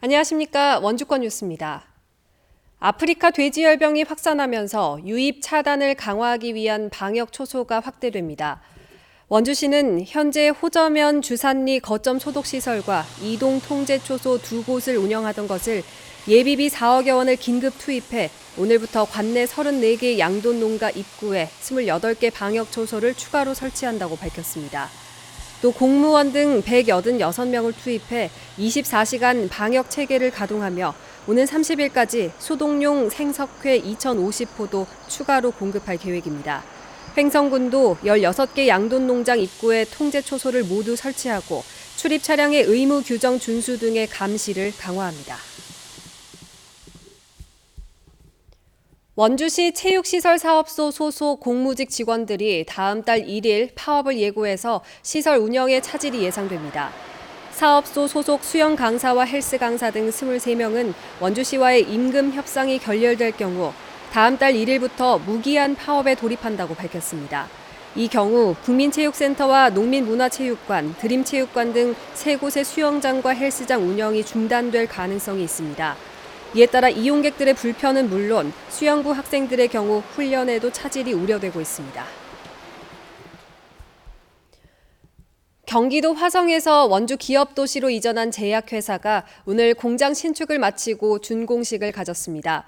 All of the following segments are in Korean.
안녕하십니까. 원주권 뉴스입니다. 아프리카 돼지열병이 확산하면서 유입 차단을 강화하기 위한 방역 초소가 확대됩니다. 원주시는 현재 호저면 주산리 거점 소독시설과 이동 통제 초소 2곳을 운영하던 것을 예비비 4억여 원을 긴급 투입해 오늘부터 관내 34개 양돈 농가 입구에 28개 방역 초소를 추가로 설치한다고 밝혔습니다. 또 공무원 등 186명을 투입해 24시간 방역 체계를 가동하며 오는 30일까지 소독용 생석회 2,050호도 추가로 공급할 계획입니다. 횡성군도 16개 양돈 농장 입구에 통제 초소를 모두 설치하고 출입 차량의 의무 규정 준수 등의 감시를 강화합니다. 원주시 체육시설사업소 소속 공무직 직원들이 다음 달 1일 파업을 예고해서 시설 운영에 차질이 예상됩니다. 사업소 소속 수영 강사와 헬스 강사 등 23명은 원주시와의 임금 협상이 결렬될 경우 다음 달 1일부터 무기한 파업에 돌입한다고 밝혔습니다. 이 경우 국민체육센터와 농민문화체육관, 드림체육관 등 3곳의 수영장과 헬스장 운영이 중단될 가능성이 있습니다. 이에 따라 이용객들의 불편은 물론 수영부 학생들의 경우 훈련에도 차질이 우려되고 있습니다. 경기도 화성에서 원주 기업도시로 이전한 제약회사가 오늘 공장 신축을 마치고 준공식을 가졌습니다.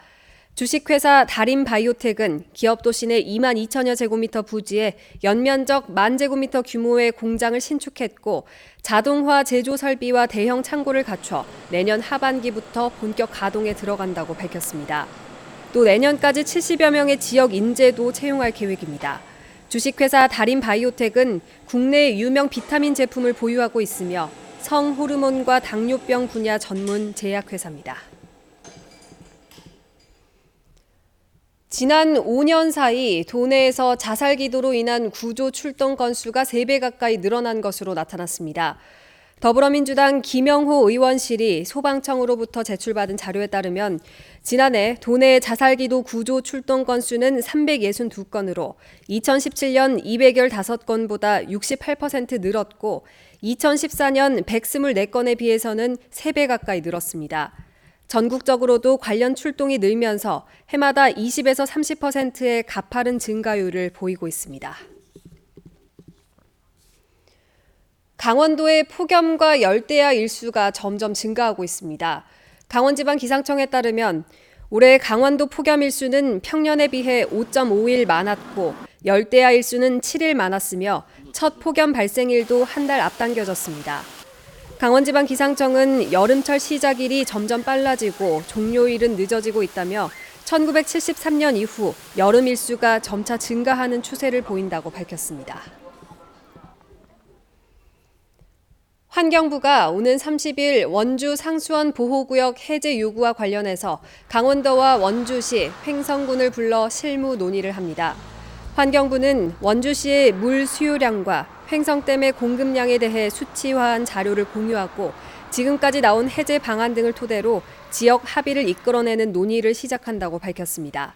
주식회사 다림바이오텍은 기업도시 내 2만 2천여 제곱미터 부지에 연면적 1만 제곱미터 규모의 공장을 신축했고 자동화 제조 설비와 대형 창고를 갖춰 내년 하반기부터 본격 가동에 들어간다고 밝혔습니다. 또 내년까지 70여 명의 지역 인재도 채용할 계획입니다. 주식회사 다림바이오텍은 국내 유명 비타민 제품을 보유하고 있으며 성호르몬과 당뇨병 분야 전문 제약회사입니다. 지난 5년 사이 도내에서 자살 기도로 인한 구조 출동 건수가 3배 가까이 늘어난 것으로 나타났습니다. 더불어민주당 김영호 의원실이 소방청으로부터 제출받은 자료에 따르면 지난해 도내 자살 기도 구조 출동 건수는 362건으로 2017년 215건보다 68% 늘었고 2014년 124건에 비해서는 3배 가까이 늘었습니다. 전국적으로도 관련 출동이 늘면서 해마다 20에서 30%의 가파른 증가율을 보이고 있습니다. 강원도의 폭염과 열대야 일수가 점점 증가하고 있습니다. 강원지방기상청에 따르면 올해 강원도 폭염 일수는 평년에 비해 5.5일 많았고 열대야 일수는 7일 많았으며 첫 폭염 발생일도 한 달 앞당겨졌습니다. 강원지방기상청은 여름철 시작일이 점점 빨라지고 종료일은 늦어지고 있다며 1973년 이후 여름 일수가 점차 증가하는 추세를 보인다고 밝혔습니다. 환경부가 오는 30일 원주 상수원 보호구역 해제 요구와 관련해서 강원도와 원주시, 횡성군을 불러 실무 논의를 합니다. 환경부는 원주시의 물 수요량과 횡성댐의 공급량에 대해 수치화한 자료를 공유하고 지금까지 나온 해제 방안 등을 토대로 지역 합의를 이끌어내는 논의를 시작한다고 밝혔습니다.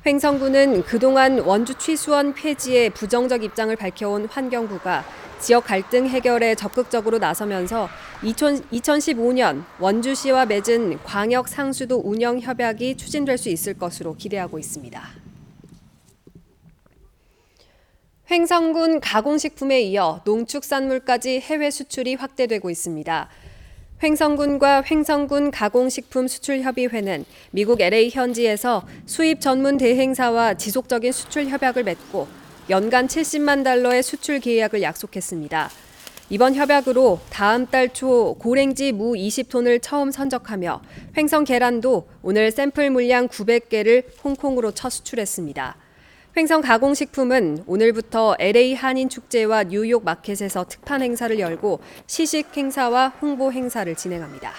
횡성군은 그동안 원주 취수원 폐지에 부정적 입장을 밝혀온 환경부가 지역 갈등 해결에 적극적으로 나서면서 2015년 원주시와 맺은 광역 상수도 운영 협약이 추진될 수 있을 것으로 기대하고 있습니다. 횡성군 가공식품에 이어 농축산물까지 해외 수출이 확대되고 있습니다. 횡성군과 횡성군 가공식품 수출협의회는 미국 LA 현지에서 수입 전문 대행사와 지속적인 수출 협약을 맺고 연간 70만 달러의 수출 계약을 약속했습니다. 이번 협약으로 다음 달 초 고랭지 무 20톤을 처음 선적하며 횡성 계란도 오늘 샘플 물량 900개를 홍콩으로 첫 수출했습니다. 횡성 가공식품은 오늘부터 LA 한인축제와 뉴욕 마켓에서 특판 행사를 열고 시식 행사와 홍보 행사를 진행합니다.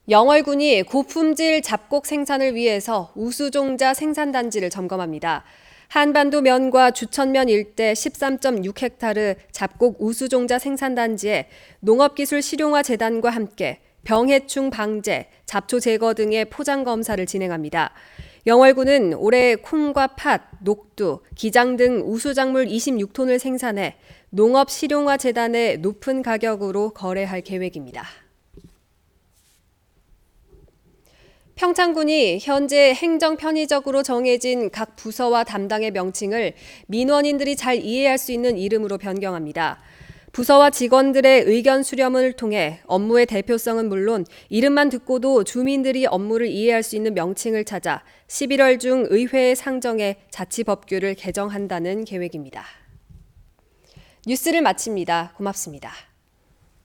영월군이 고품질 잡곡 생산을 위해서 우수종자 생산단지를 점검합니다. 한반도 면과 주천면 일대 13.6헥타르 잡곡 우수종자 생산단지에 농업기술실용화재단과 함께 병해충 방제, 잡초 제거 등의 포장 검사를 진행합니다. 영월군은 올해 콩과 팥, 녹두, 기장 등 우수작물 26톤을 생산해 농업실용화재단에 높은 가격으로 거래할 계획입니다. 평창군이 현재 행정편의적으로 정해진 각 부서와 담당의 명칭을 민원인들이 잘 이해할 수 있는 이름으로 변경합니다. 부서와 직원들의 의견 수렴을 통해 업무의 대표성은 물론 이름만 듣고도 주민들이 업무를 이해할 수 있는 명칭을 찾아 11월 중 의회에 상정해 자치법규를 개정한다는 계획입니다. 뉴스를 마칩니다. 고맙습니다.